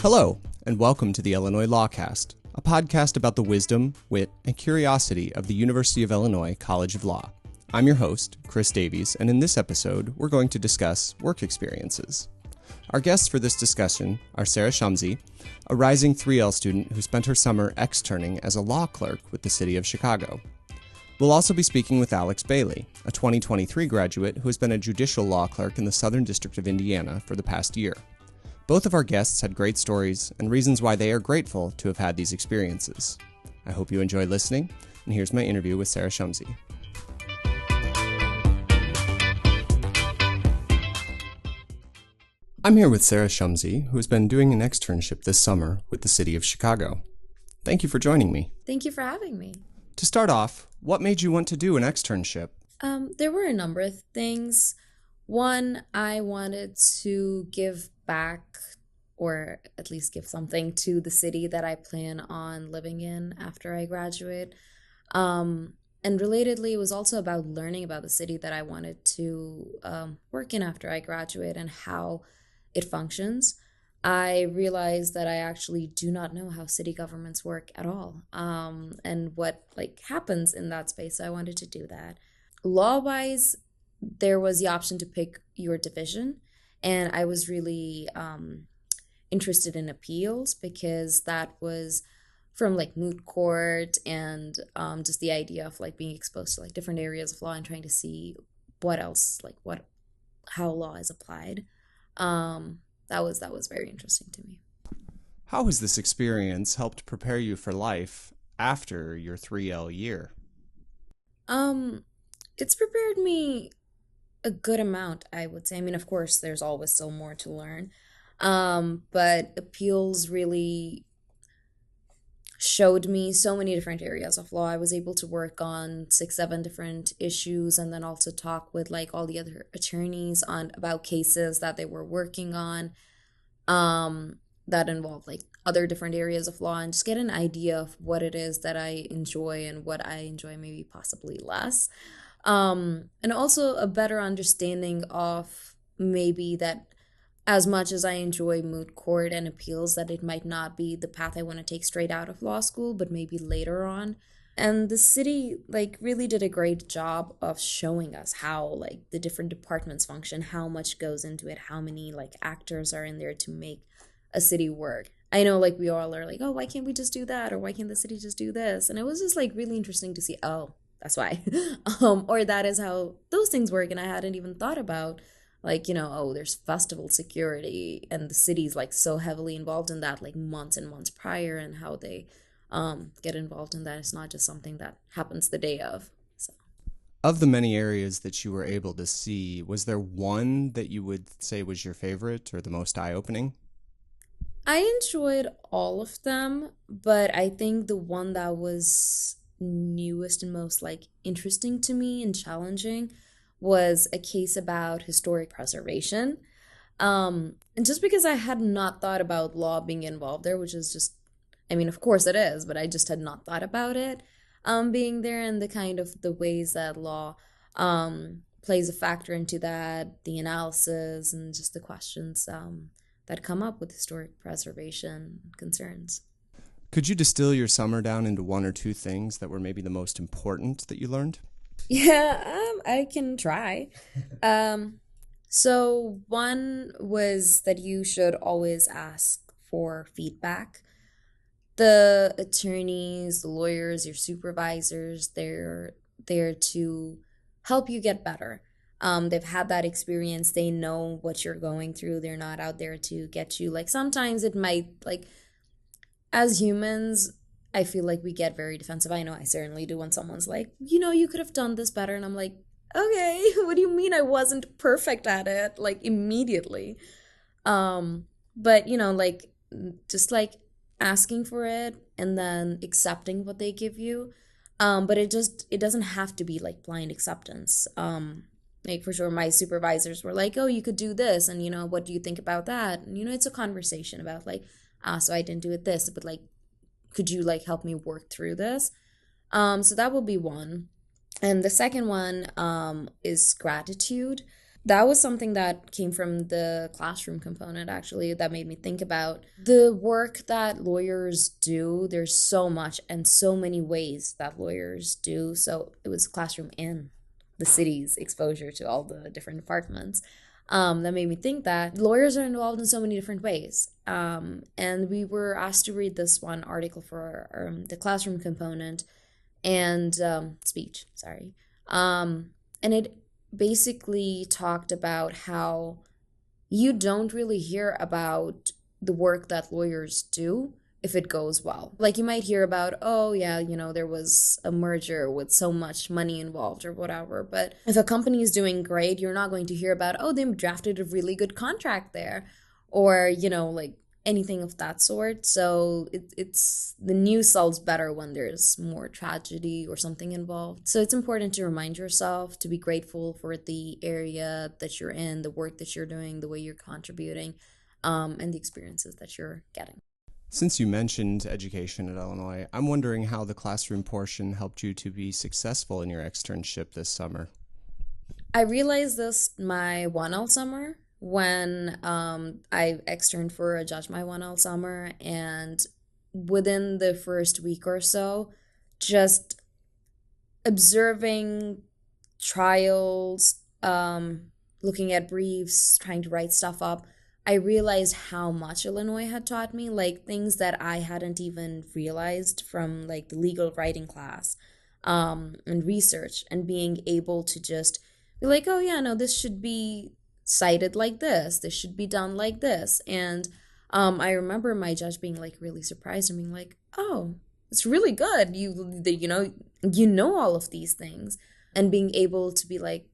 Hello, and welcome to the Illinois LawCast, a podcast about the wisdom, wit, and curiosity of the University of Illinois College of Law. I'm your host, Chris Davies, and in this episode, we're going to discuss work experiences. Our guests for this discussion are Sarah Shamsi, a rising 3L student who spent her summer externing as a law clerk with the City of Chicago. We'll also be speaking with Alex Bailey, a 2023 graduate who has been a judicial law clerk in the Southern District of Indiana for the past year. Both of our guests had great stories and reasons why they are grateful to have had these experiences. I hope you enjoy listening, and here's my interview with Sarah Shamsi. I'm here with Sarah Shamsi, who has been doing an externship this summer with the City of Chicago. Thank you for joining me. Thank you for having me. To start off, what made you want to do an externship? There were a number of things. One, I wanted to give back, or at least give something to the city that I plan on living in after I graduate. And relatedly, it was also about learning about the city that I wanted to work in after I graduate and how it functions. I realized that I actually do not know how city governments work at all, and what happens in that space. So I wanted to do that. Law-wise, there was the option to pick your division, and I was really interested in appeals because that was from moot court and just the idea of being exposed to different areas of law and trying to see what else how law is applied. That was very interesting to me. How has this experience helped prepare you for life after your 3L year? It's prepared me a good amount, I would say. I mean, of course, there's always still more to learn. But appeals really showed me so many different areas of law. I was able to work on 6-7 different issues and then also talk with all the other attorneys about cases that they were working on that involve other different areas of law, and just get an idea of what it is that I enjoy and what I enjoy maybe possibly less. And also a better understanding of maybe that as much as I enjoy moot court and appeals, that it might not be the path I want to take straight out of law school, but maybe later on. And the city really did a great job of showing us how the different departments function, how much goes into it, how many actors are in there to make a city work. I know we all are oh, why can't we just do that? Or why can't the city just do this? And it was just really interesting to see, oh, that's why. Or that is how those things work. And I hadn't even thought about oh, there's festival security, and the city's so heavily involved in that months and months prior, and how they get involved in that. It's not just something that happens the day of. So, of the many areas that you were able to see, was there one that you would say was your favorite or the most eye-opening? I enjoyed all of them, but I think the one that was newest and most interesting to me and challenging was a case about historic preservation. And just because I had not thought about law being involved there, which is just, I mean, of course it is, but I just had not thought about it being there, and the kind of the ways that law plays a factor into that, the analysis, and just the questions that come up with historic preservation concerns. Could you distill your summer down into one or two things that were maybe the most important that you learned? Yeah, I can try. So one was that you should always ask for feedback. The attorneys, the lawyers, your supervisors, they're there to help you get better. They've had that experience. They know what you're going through. They're not out there to get you. Sometimes it might, as humans, I feel we get very defensive. I know I certainly do when someone's you could have done this better. And I'm okay, what do you mean I wasn't perfect at it? Immediately. But, just asking for it and then accepting what they give you. But it doesn't have to be blind acceptance. For sure, my supervisors were oh, you could do this. And, what do you think about that? And, it's a conversation about so I didn't do it this, but could you help me work through this? So that will be one. And the second one is gratitude. That was something that came from the classroom component, actually, that made me think about the work that lawyers do. There's so much and so many ways that lawyers do. So it was classroom and the city's exposure to all the different departments. That made me think that lawyers are involved in so many different ways. And we were asked to read this one article for the classroom component and speech, sorry. And it basically talked about how you don't really hear about the work that lawyers do if it goes well. Like you might hear about, oh, yeah, there was a merger with so much money involved or whatever. But if a company is doing great, you're not going to hear about, oh, they drafted a really good contract there, or, like anything of that sort. So it's the news sells better when there's more tragedy or something involved. So it's important to remind yourself to be grateful for the area that you're in, the work that you're doing, the way you're contributing, and the experiences that you're getting. Since you mentioned education at Illinois, I'm wondering how the classroom portion helped you to be successful in your externship this summer. I realized this my 1L summer when I externed for a judge my 1L summer, and within the first week or so, just observing trials, looking at briefs, trying to write stuff up, I realized how much Illinois had taught me, like things that I hadn't even realized from like the legal writing class, and research, and being able to just be like, oh yeah, no, this should be cited like this should be done like this. And I remember my judge being like really surprised and being like, oh, it's really good. You know all of these things, and being able to be like,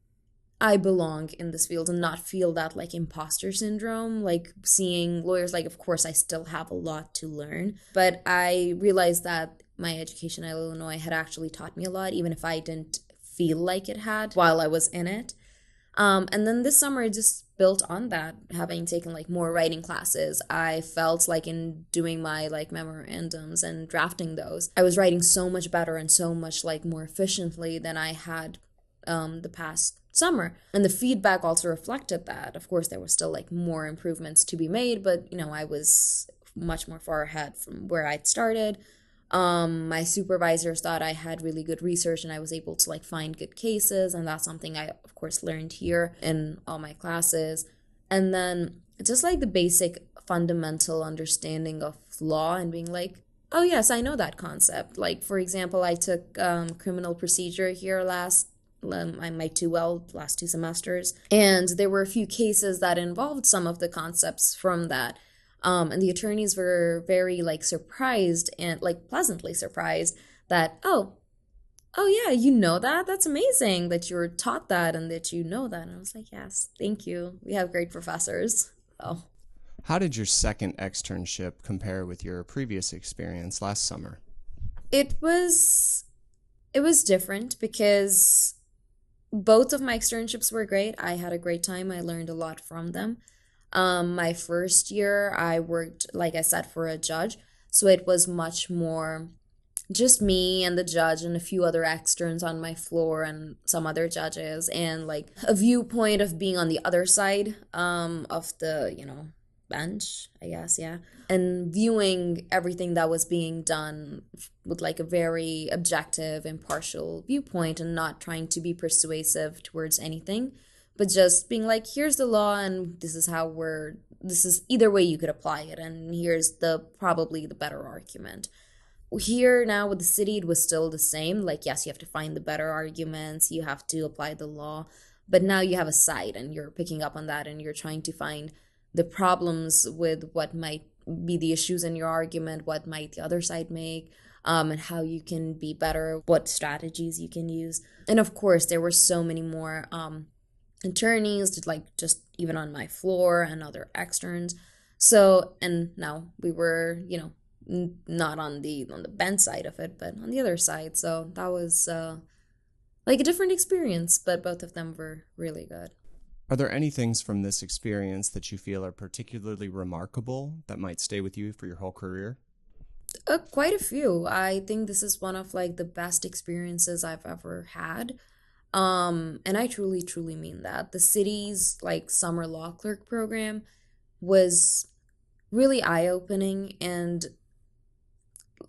I belong in this field and not feel that like imposter syndrome, like seeing lawyers, like, of course, I still have a lot to learn, but I realized that my education at Illinois had actually taught me a lot, even if I didn't feel like it had while I was in it. And then this summer, I just built on that, having taken like more writing classes. I felt like in doing my like memorandums and drafting those, I was writing so much better and so much like more efficiently than I had the past summer. And the feedback also reflected that. Of course, there was still like more improvements to be made, but I was much more far ahead from where I'd started. My supervisors thought I had really good research and I was able to like find good cases, and that's something I of course learned here in all my classes. And then just like the basic fundamental understanding of law and being like, oh yes, I know that concept. Like for example, I took criminal procedure here my 2L last 2 semesters, and there were a few cases that involved some of the concepts from that. And the attorneys were very like surprised and like pleasantly surprised that, oh yeah, you know that? That's amazing that you were taught that and that you know that. And I was like, yes, thank you. We have great professors. Oh. How did your second externship compare with your previous experience last summer? It was different because both of my externships were great. I had a great time. I learned a lot from them. My first year, I worked, like I said, for a judge. So it was much more just me and the judge and a few other externs on my floor and some other judges, and like a viewpoint of being on the other side of the, bench, I guess, yeah. And viewing everything that was being done with like a very objective, impartial viewpoint, and not trying to be persuasive towards anything, but just being like, here's the law and this is either way you could apply it, and here's probably the better argument. Here now with the city, it was still the same. Like, yes, you have to find the better arguments, you have to apply the law, but now you have a side and you're picking up on that and you're trying to find the problems with what might be the issues in your argument, what might the other side make, and how you can be better, what strategies you can use. And of course, there were so many more attorneys, like just even on my floor and other externs. So, and now we were, not on the bench side of it, but on the other side. So that was like a different experience, but both of them were really good. Are there any things from this experience that you feel are particularly remarkable that might stay with you for your whole career? Quite a few. I think this is one of like the best experiences I've ever had. And I truly, truly mean that. The city's like summer law clerk program was really eye-opening and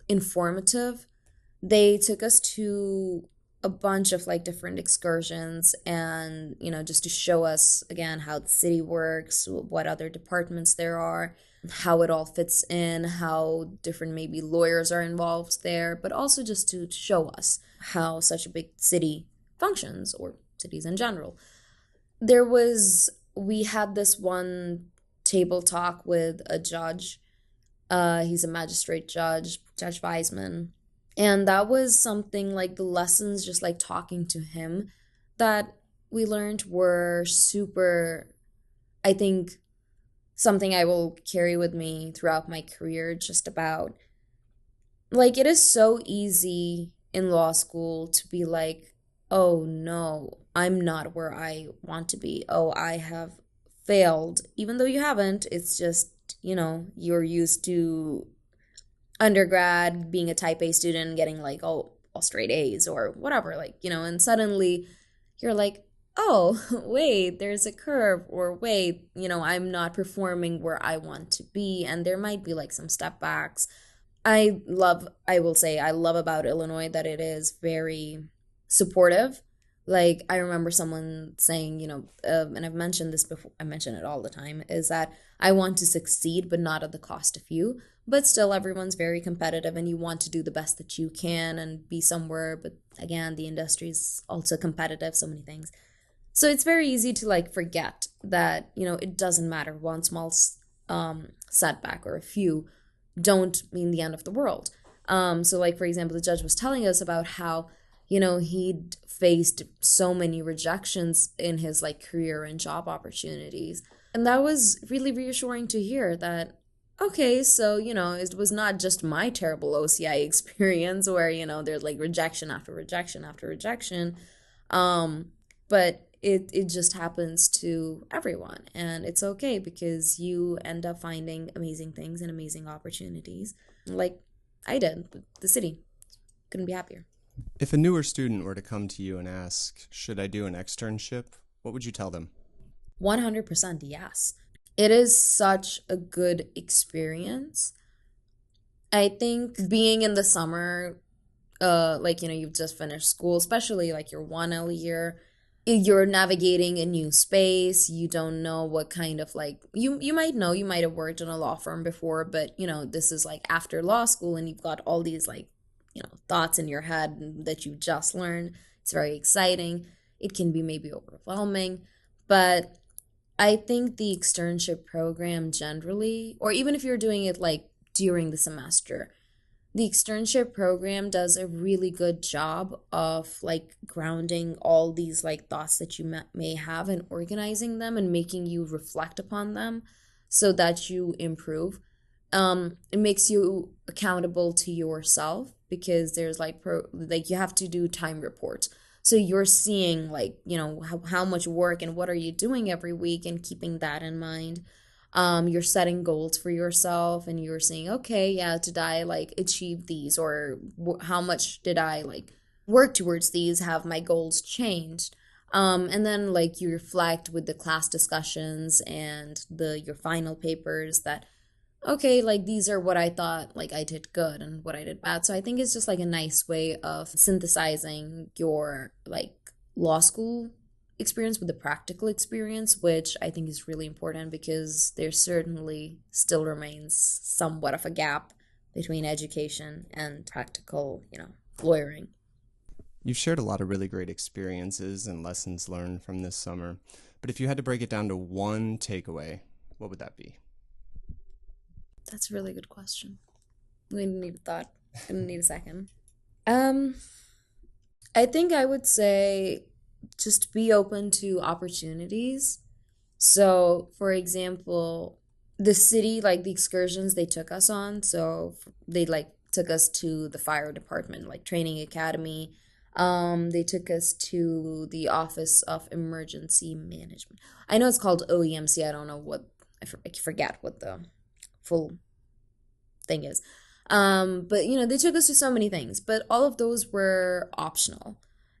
informative. They took us to a bunch of like different excursions and, just to show us again how the city works, what other departments there are, how it all fits in, how different maybe lawyers are involved there, but also just to show us how such a big city functions, or cities in general. We had this one table talk with a judge. He's a magistrate judge, Judge Weisman. And that was something like the lessons, just like talking to him, that we learned were super, I think, something I will carry with me throughout my career, just about like it is so easy in law school to be like, oh no, I'm not where I want to be. Oh, I have failed. Even though you haven't, it's just, you're used to undergrad being a type A student, getting like, oh, all straight A's or whatever, like, and suddenly you're like, oh, wait, there's a curve, or wait, I'm not performing where I want to be. And there might be like some step backs. I will say, I love about Illinois that it is very supportive. Like, I remember someone saying, and I've mentioned this before, I mention it all the time, is that I want to succeed, but not at the cost of you. But still, everyone's very competitive and you want to do the best that you can and be somewhere. But again, the industry is also competitive, so many things. So it's very easy to like forget that, it doesn't matter. One small setback or a few don't mean the end of the world. So like, for example, the judge was telling us about how, he'd faced so many rejections in his like career and job opportunities. And that was really reassuring to hear that, okay, so, it was not just my terrible OCI experience where, there's like rejection after rejection after rejection. But it just happens to everyone, and it's okay because you end up finding amazing things and amazing opportunities like I did with the city. Couldn't be happier. If a newer student were to come to you and ask, should I do an externship, what would you tell them? 100% yes. It is such a good experience. I think being in the summer, like, you've just finished school, especially like your 1L year, you're navigating a new space. You don't know what kind of like, you might know, you might have worked in a law firm before, but this is like after law school and you've got all these like, thoughts in your head that you just learned. It's very exciting. It can be maybe overwhelming, but I think the externship program generally, or even if you're doing it like during the semester, the externship program does a really good job of like grounding all these like thoughts that you may have and organizing them and making you reflect upon them so that you improve. It makes you accountable to yourself because there's like you have to do time reports. So you're seeing like, how much work and what are you doing every week and keeping that in mind. You're setting goals for yourself and you're saying, okay, yeah, did I like achieve these, or how much did I like work towards these? Have my goals changed? And then like you reflect with the class discussions and your final papers that, okay, like these are what I thought like I did good and what I did bad. So I think it's just like a nice way of synthesizing your like law school experience with the practical experience, which I think is really important because there certainly still remains somewhat of a gap between education and practical, lawyering. You've shared a lot of really great experiences and lessons learned from this summer, but if you had to break it down to one takeaway, what would that be? That's a really good question. We need a thought. I need a second. I think I would say just be open to opportunities. So, for example, the city, like the excursions they took us on, so they like took us to the fire department, like training academy. They took us to the Office of Emergency Management. I know it's called OEMC. I don't know what, I forget what the full thing is. But they took us to so many things, but all of those were optional.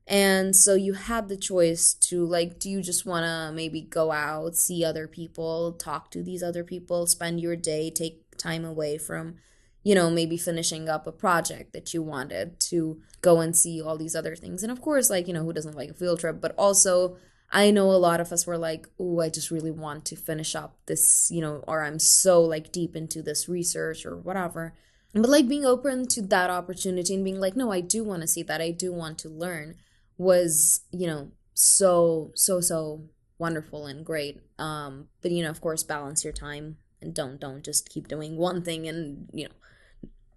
And so you had the choice to, like, do you just want to maybe go out, see other people, talk to these other people, spend your day, take time away from, maybe finishing up a project that you wanted to go and see all these other things. And of course, like, who doesn't like a field trip? But also, I know a lot of us were like, oh, I just really want to finish up this, or I'm so like deep into this research or whatever. But like being open to that opportunity and being like, no, I do want to see that. I do want to learn was, so wonderful and great. But of course, balance your time and don't just keep doing one thing and,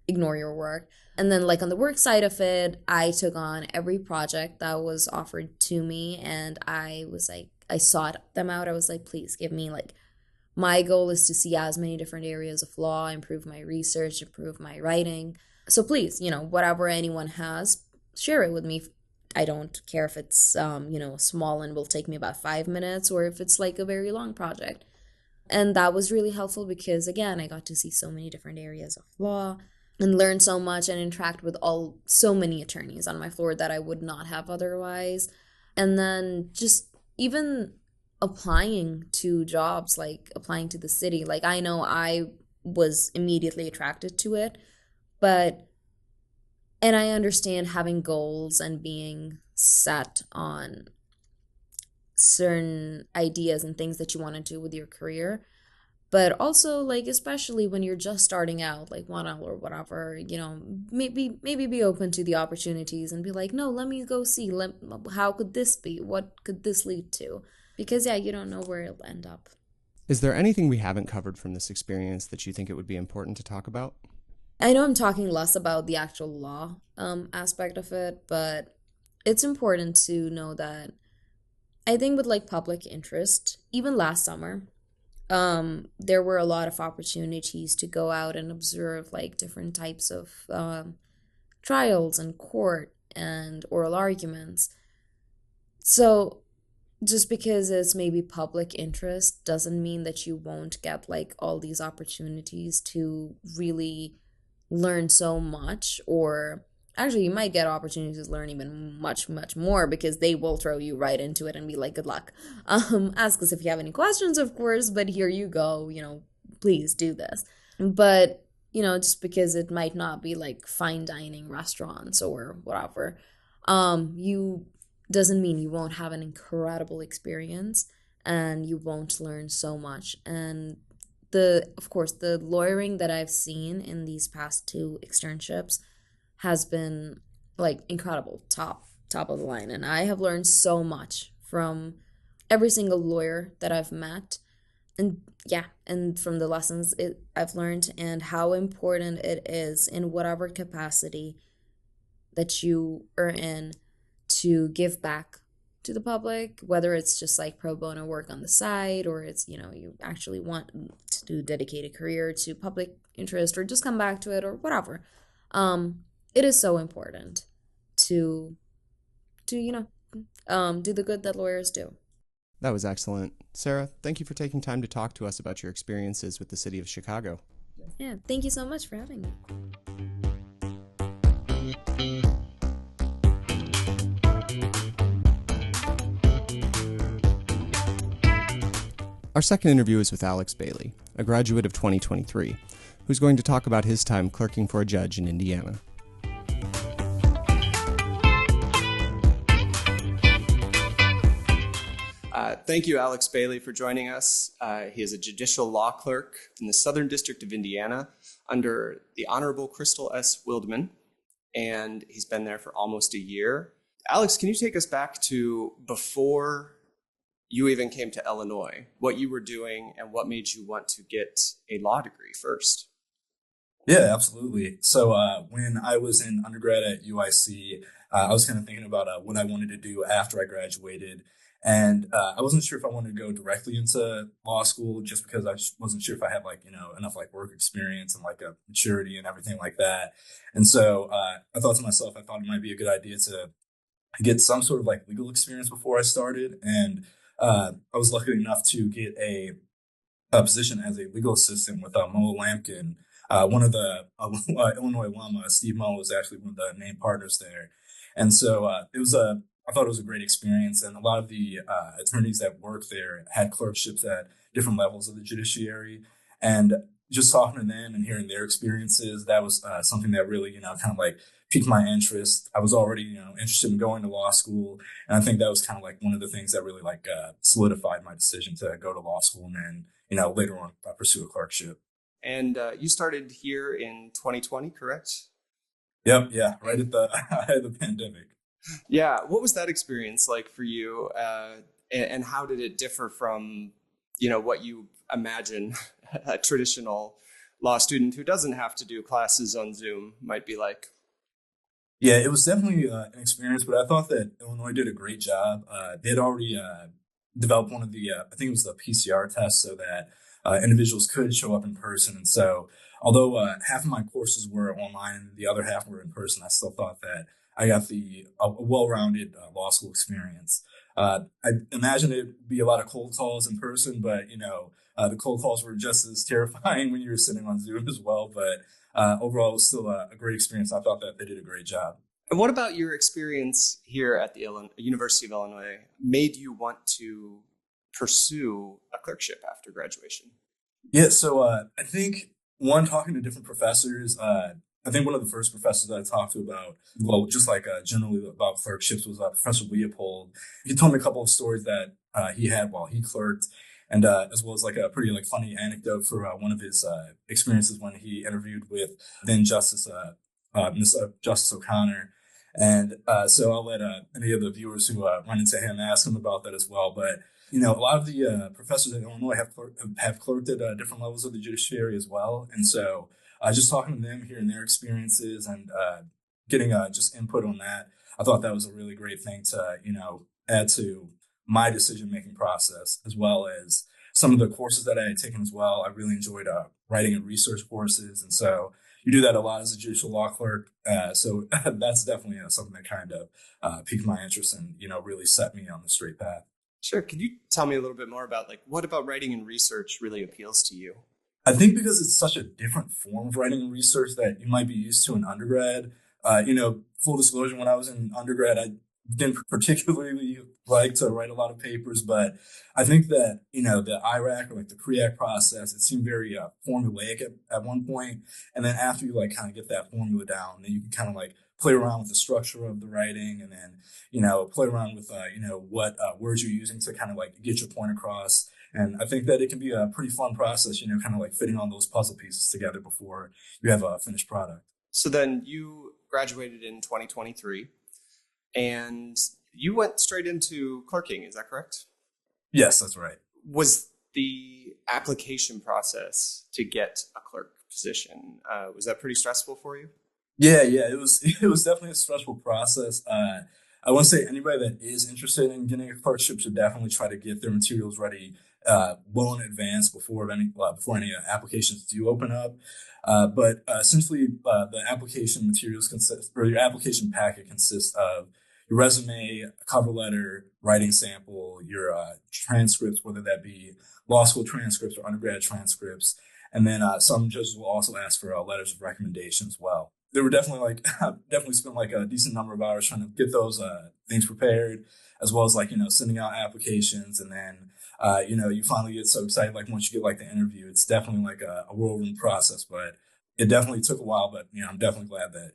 ignore your work. And then like on the work side of it, I took on every project that was offered to me and I was like I sought them out. I was like, please give me like my goal is to see as many different areas of law, improve my research, improve my writing. So please, whatever anyone has, share it with me. I don't care if it's small and will take me about 5 minutes or if it's like a very long project. And that was really helpful because again, I got to see so many different areas of law and learn so much and interact with all so many attorneys on my floor that I would not have otherwise. And then just even applying to jobs, like applying to the city, like I know I was immediately attracted to it, but and I understand having goals and being set on certain ideas and things that you want to do with your career. But also, like, especially when you're just starting out, like 1 hour or whatever, maybe be open to the opportunities and be like, no, let me go see. How could this be? What could this lead to? Because yeah, you don't know where it'll end up. Is there anything we haven't covered from this experience that you think it would be important to talk about? I know I'm talking less about the actual law aspect of it, but it's important to know that I think with like public interest, even last summer, there were a lot of opportunities to go out and observe like different types of trials and court and oral arguments. So just because it's maybe public interest doesn't mean that you won't get like all these opportunities to really learn so much, or actually you might get opportunities to learn even much more because they will throw you right into it and be like, good luck. Ask us if you have any questions, of course, but here you go, please do this. But just because it might not be like fine dining restaurants or whatever, you doesn't mean you won't have an incredible experience and you won't learn so much. And of course, the lawyering that I've seen in these past two externships has been like incredible, top of the line. And I have learned so much from every single lawyer that I've met. And yeah, and from the lessons I've learned and how important it is in whatever capacity that you are in to give back to the public, whether it's just like pro bono work on the side or it's, you actually want to dedicate a career to public interest or just come back to it or whatever. It is so important to do the good that lawyers do. That was excellent. Sarah, thank you for taking time to talk to us about your experiences with the city of Chicago. Yeah, thank you so much for having me. Our second interview is with Alex Bailey, a graduate of 2023, who's going to talk about his time clerking for a judge in Indiana. Thank you, Alex Bailey, for joining us. He is a judicial law clerk in the Southern District of Indiana under the Honorable Crystal S. Wildman, and he's been there for almost a year. Alex, can you take us back to before you even came to Illinois, what you were doing and what made you want to get a law degree first? Yeah, absolutely. So when I was in undergrad at UIC, I was kind of thinking about what I wanted to do after I graduated. And I wasn't sure if I wanted to go directly into law school just because I just wasn't sure if I had enough like work experience and like a maturity and everything like that. And so I thought to myself, I thought it might be a good idea to get some sort of like legal experience before I started. And I was lucky enough to get a position as a legal assistant with Mo Lampkin. One of the Illinois alum, Steve Mo, was actually one of the main partners there. And so it was a I thought it was a great experience, and a lot of the attorneys that worked there had clerkships at different levels of the judiciary, and just talking to them and hearing their experiences, that was something that really, kind of like piqued my interest. I was already, interested in going to law school, and I think that was kind of like one of the things that really like solidified my decision to go to law school, and then, later on pursue a clerkship. And you started here in 2020, correct? Yep, yeah, right at the height of the pandemic. Yeah. What was that experience like for you? And how did it differ from, what you imagine a traditional law student who doesn't have to do classes on Zoom might be like? Yeah, it was definitely an experience, but I thought that Illinois did a great job. They had already developed one of the, I think it was the PCR test, so that individuals could show up in person. And so, although half of my courses were online and the other half were in person, I still thought that I got a well-rounded law school experience. I imagine it'd be a lot of cold calls in person, but the cold calls were just as terrifying when you were sitting on Zoom as well. But overall, it was still a great experience. I thought that they did a great job. And what about your experience here at the University of Illinois made you want to pursue a clerkship after graduation? Yeah, so I think one, talking to different professors, I think one of the first professors that I talked to about, well, just like generally about clerkships, was Professor Leopold. He told me a couple of stories that he had while he clerked, and as well as like a pretty like funny anecdote for one of his experiences when he interviewed with then Miss Justice O'Connor. And so I'll let any of the viewers who run into him ask him about that as well. But a lot of the professors in Illinois have clerked at different levels of the judiciary as well, and so just talking to them, hearing their experiences, and getting just input on that, I thought that was a really great thing to add to my decision making process, as well as some of the courses that I had taken as well. I really enjoyed writing and research courses, and so you do that a lot as a judicial law clerk. So that's definitely something that kind of piqued my interest and really set me on the straight path. Sure. Could you tell me a little bit more about like what about writing and research really appeals to you? I think because it's such a different form of writing and research that you might be used to in undergrad. Full disclosure, when I was in undergrad, I didn't particularly like to write a lot of papers, but I think that, the IRAC or like the PREAC process, it seemed very formulaic at one point. And then after you like kind of get that formula down, then you can kind of like play around with the structure of the writing, and then, play around with, what words you're using to kind of like get your point across. And I think that it can be a pretty fun process, kind of like fitting all those puzzle pieces together before you have a finished product. So then you graduated in 2023 and you went straight into clerking. Is that correct? Yes, that's right. Was the application process to get a clerk position, was that pretty stressful for you? Yeah, it was it was definitely a stressful process. I want to say anybody that is interested in getting a clerkship should definitely try to get their materials ready well in advance before any applications do open up. But essentially, the application materials or your application packet consists of your resume, a cover letter, writing sample, your transcripts, whether that be law school transcripts or undergrad transcripts, and then some judges will also ask for letters of recommendation as well. They were definitely like definitely spent like a decent number of hours trying to get those things prepared, as well as like sending out applications, and then you finally get so excited like once you get like the interview. It's definitely like a whirlwind process, but it definitely took a while. But I'm definitely glad that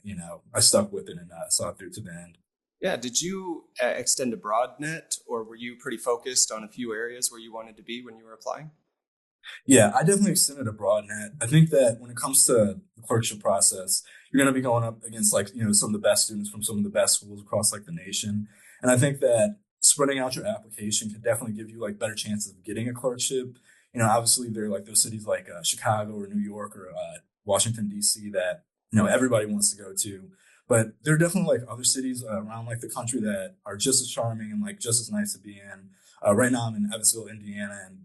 I stuck with it and saw it through to the end. Yeah. Did you extend a broad net, or were you pretty focused on a few areas where you wanted to be when you were applying? Yeah, I definitely extended a broad net. I think that when it comes to the clerkship process, you're going to be going up against like, some of the best students from some of the best schools across like the nation. And I think that spreading out your application can definitely give you like better chances of getting a clerkship. Obviously there are like those cities like Chicago or New York or Washington, D.C. that, everybody wants to go to. But there are definitely like other cities around like the country that are just as charming and like just as nice to be in. Right now I'm in Evansville, Indiana, and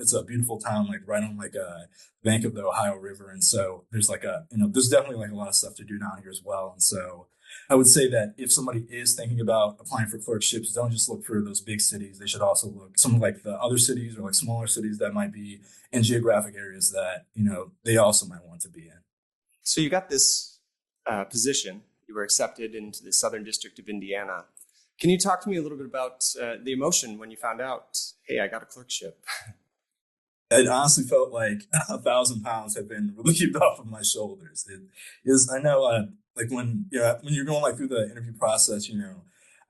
it's a beautiful town, like right on like a bank of the Ohio River, and so there's like there's definitely like a lot of stuff to do down here as well. And so I would say that if somebody is thinking about applying for clerkships, don't just look for those big cities. They should also look some of like the other cities or like smaller cities that might be in geographic areas that they also might want to be in. So you got this position. You were accepted into the Southern District of Indiana. Can you talk to me a little bit about the emotion when you found out, hey, I got a clerkship? It honestly felt like 1,000 pounds had been relieved off of my shoulders. It is, I know, like when you're going like through the interview process,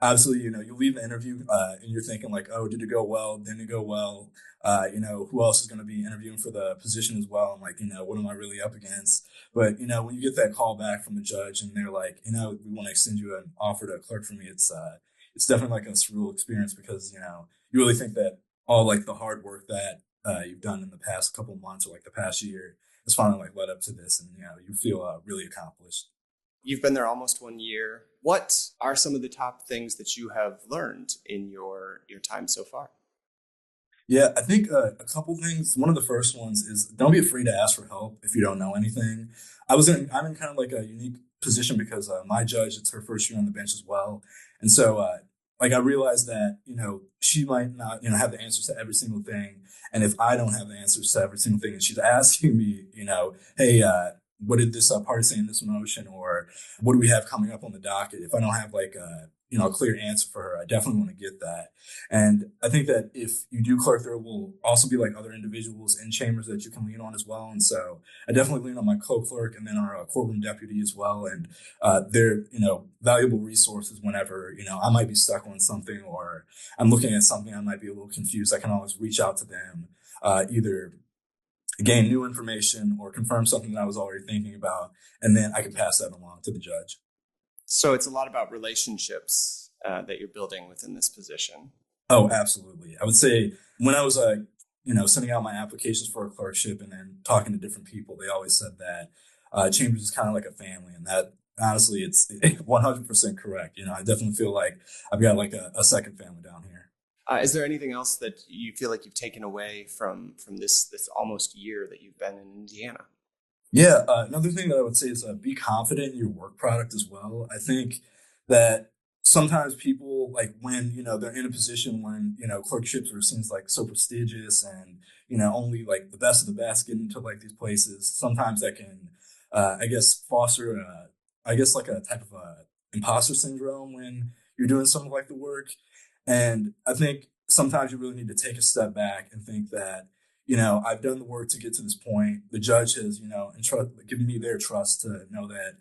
obviously, you leave the interview and you're thinking like, oh, did it go well? Didn't it go well? Who else is going to be interviewing for the position as well? I'm like, what am I really up against? But when you get that call back from the judge and they're like, we want to extend you an offer to clerk for me, it's definitely like a surreal experience because you really think that all like the hard work that you've done in the past couple of months or like the past year has finally like led up to this, and you feel really accomplished. You've been there almost 1 year. What are some of the top things that you have learned in your time so far? Yeah, I think a couple things. One of the first ones is don't be afraid to ask for help if you don't know anything. I'm in kind of like a unique position because my judge, it's her first year on the bench as well, and so like I realized that she might not have the answers to every single thing, and if I don't have the answers to every single thing, and she's asking me, hey, what did this party say in this motion, or what do we have coming up on the docket? If I don't have like a clear answer for her, I definitely want to get that. And I think that if you do clerk, there will also be like other individuals in chambers that you can lean on as well. And so I definitely lean on my co-clerk and then our courtroom deputy as well. And they're, valuable resources whenever, I might be stuck on something or I'm looking at something I might be a little confused. I can always reach out to them, either gain new information or confirm something that I was already thinking about. And then I can pass that along to the judge. So it's a lot about relationships that you're building within this position. Oh, absolutely. I would say when I was, sending out my applications for a clerkship and then talking to different people, they always said that Chambers is kind of like a family, and that honestly, it's 100% correct. I definitely feel like I've got like a second family down here. Is there anything else that you feel like you've taken away from this almost year that you've been in Indiana? Yeah, another thing that I would say is be confident in your work product as well. I think that sometimes people like when they're in a position when clerkships are seems like so prestigious and only like the best of the best get into like these places. Sometimes that can, I guess, foster I guess like a type of imposter syndrome when you're doing something like the work. And I think sometimes you really need to take a step back and think that I've done the work to get to this point. The judge has, given me their trust to know that,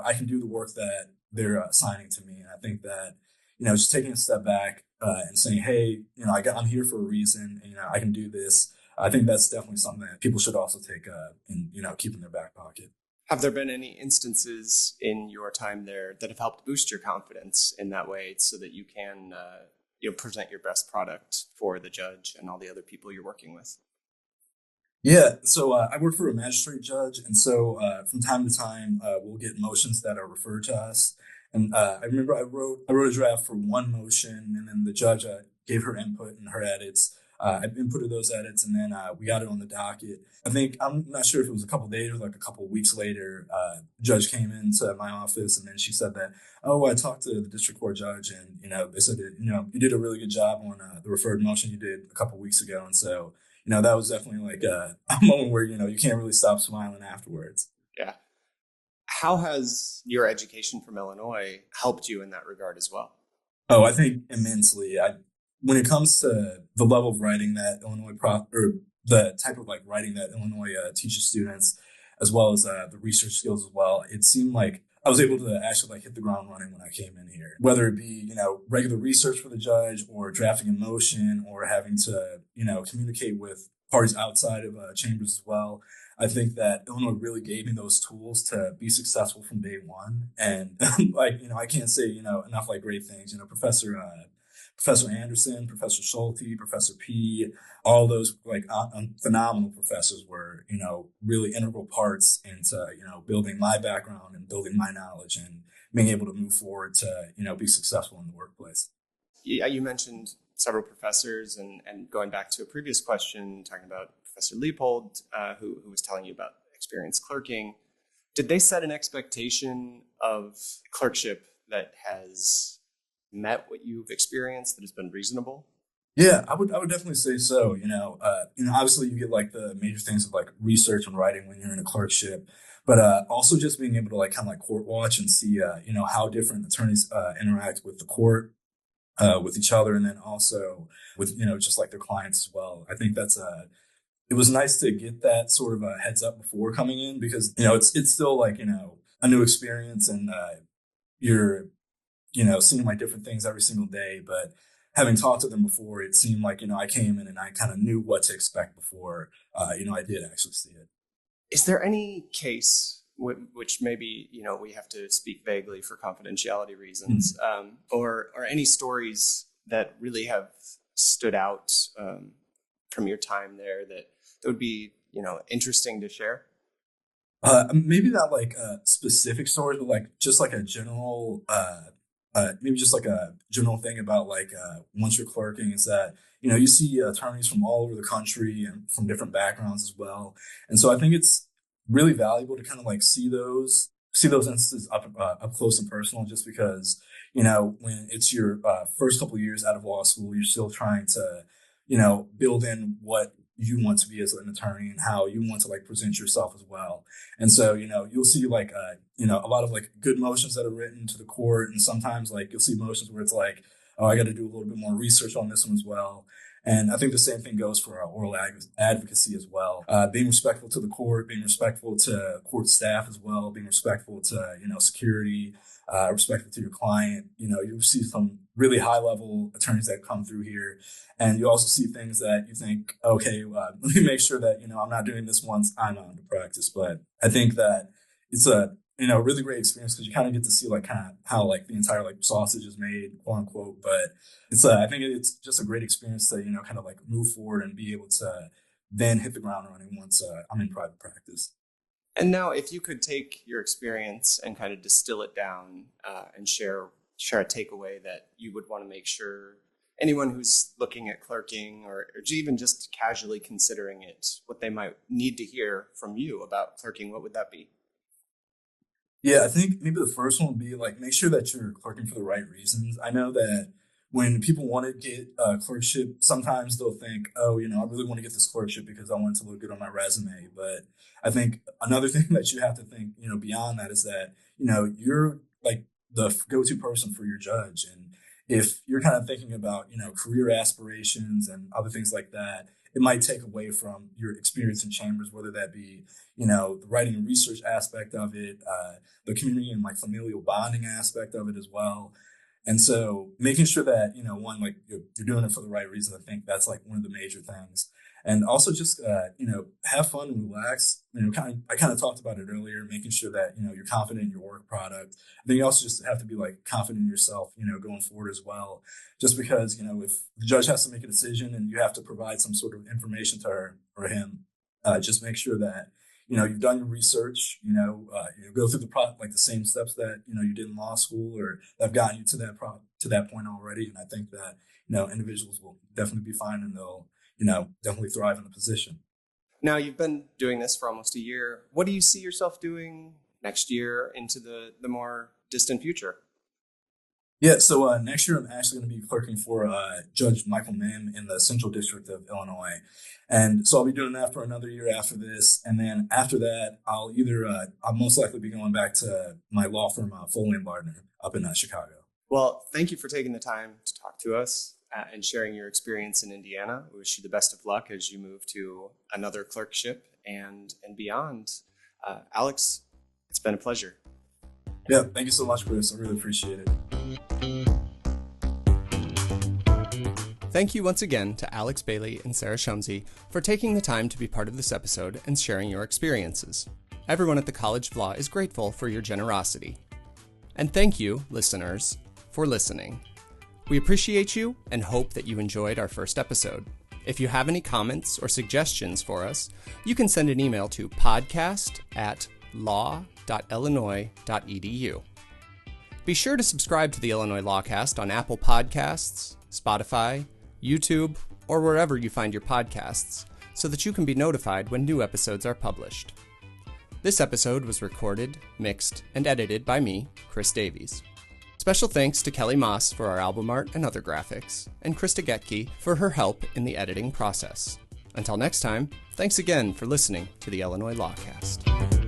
I can do the work that they're assigning to me. And I think that, just taking a step back and saying, hey, I'm here for a reason, and, I can do this. I think that's definitely something that people should also take and, keep in their back pocket. Have there been any instances in your time there that have helped boost your confidence in that way so that you can, present your best product for the judge and all the other people you're working with? Yeah, so I work for a magistrate judge, and so from time to time we'll get motions that are referred to us. And I remember I wrote a draft for one motion, and then the judge gave her input and her edits. I inputted those edits, and then we got it on the docket. I'm not sure if it was a couple of days or like a couple of weeks later. The judge came into my office, and then she said that, "Oh, I talked to the district court judge, and they said that you did a really good job on the referred motion you did a couple of weeks ago." And so that was definitely like a moment where, you can't really stop smiling afterwards. Yeah. How has your education from Illinois helped you in that regard as well? Oh, I think immensely. When it comes to the level of writing that or the type of like writing that Illinois teaches students, as well as the research skills as well, it seemed like I was able to actually like hit the ground running when I came in here, whether it be, regular research for the judge or drafting a motion or having to, communicate with parties outside of chambers as well. I think that Illinois really gave me those tools to be successful from day one. And like, I can't say, enough like great things, Professor Anderson, Professor Schulte, Professor P, all those like phenomenal professors were, really integral parts into, building my background and building my knowledge and being able to move forward to, be successful in the workplace. Yeah, you mentioned several professors and going back to a previous question, talking about Professor Leopold, who was telling you about experience clerking. Did they set an expectation of clerkship that has met what you've experienced, that has been reasonable? Yeah, I would definitely say so. Obviously you get like the major things of like research and writing when you're in a clerkship, but also just being able to like kind of like court watch and see how different attorneys interact with the court. with each other, and then also with, just like their clients as well. I think it was nice to get that sort of a heads up before coming in, because, it's still like, a new experience, and you're, seeing like different things every single day. But having talked to them before, it seemed like, I came in and I kind of knew what to expect before, I did actually see it. Is there any case which maybe, we have to speak vaguely for confidentiality reasons, or any stories that really have stood out from your time there that would be, interesting to share? Maybe not like specific stories, but like just like a general, maybe just like a general thing about like once you're clerking, is that you see attorneys from all over the country and from different backgrounds as well, and so I think it's really valuable to kind of like see those instances up close and personal, just because when it's your first couple of years out of law school, you're still trying to build in what you want to be as an attorney and how you want to like present yourself as well. And so, you'll see like, a lot of like good motions that are written to the court. And sometimes like you'll see motions where it's like, oh, I got to do a little bit more research on this one as well. And I think the same thing goes for oral advocacy as well. Being respectful to the court, being respectful to court staff as well, being respectful to, security, respectful to your client. You see some really high level attorneys that come through here, and you also see things that you think, okay, let me make sure that, I'm not doing this once I'm on to practice. But I think that it's a, really great experience, because you kind of get to see like kind of how like the entire like sausage is made, quote unquote. But I think it's just a great experience to, kind of like move forward and be able to then hit the ground running once I'm in private practice. And now, if you could take your experience and kind of distill it down and share a takeaway that you would want to make sure anyone who's looking at clerking, or even just casually considering it, what they might need to hear from you about clerking, what would that be? Yeah, I think maybe the first one would be like, make sure that you're clerking for the right reasons. I know that when people want to get a clerkship, sometimes they'll think, oh, I really want to get this clerkship because I want it to look good on my resume. But I think another thing that you have to think, beyond that, is that, you're like the go-to person for your judge. And if you're kind of thinking about, career aspirations and other things like that, it might take away from your experience in chambers, whether that be, the writing and research aspect of it, the community and like familial bonding aspect of it as well. And so making sure that, one, like you're doing it for the right reason, I think that's like one of the major things. And also just, have fun and relax. I kind of talked about it earlier, making sure that, you're confident in your work product. I think you also just have to be like confident in yourself, going forward as well. Just because, if the judge has to make a decision and you have to provide some sort of information to her or him, just make sure that, you've done your research, go through the same steps that, you did in law school, or that have gotten you to that point already. And I think that, individuals will definitely be fine, and they'll, definitely thrive in the position. Now, you've been doing this for almost a year. What do you see yourself doing next year into the more distant future? Yeah, so next year I'm actually going to be clerking for Judge Michael Mim in the Central District of Illinois. And so I'll be doing that for another year after this. And then after that, I'll most likely be going back to my law firm, Foley & Lardner, up in Chicago. Well, thank you for taking the time to talk to us and sharing your experience in Indiana. We wish you the best of luck as you move to another clerkship and beyond. Alex, it's been a pleasure. Yeah, thank you so much, Chris. I really appreciate it. Thank you once again to Alex Bailey and Sarah Shamsi for taking the time to be part of this episode and sharing your experiences. Everyone at the College of Law is grateful for your generosity. And thank you, listeners, for listening. We appreciate you and hope that you enjoyed our first episode. If you have any comments or suggestions for us, you can send an email to podcast@law.illinois.edu. Be sure to subscribe to the Illinois LawCast on Apple Podcasts, Spotify, YouTube, or wherever you find your podcasts, so that you can be notified when new episodes are published. This episode was recorded, mixed, and edited by me, Chris Davies. Special thanks to Kelly Moss for our album art and other graphics, and Krista Getke for her help in the editing process. Until next time, thanks again for listening to the Illinois LawCast.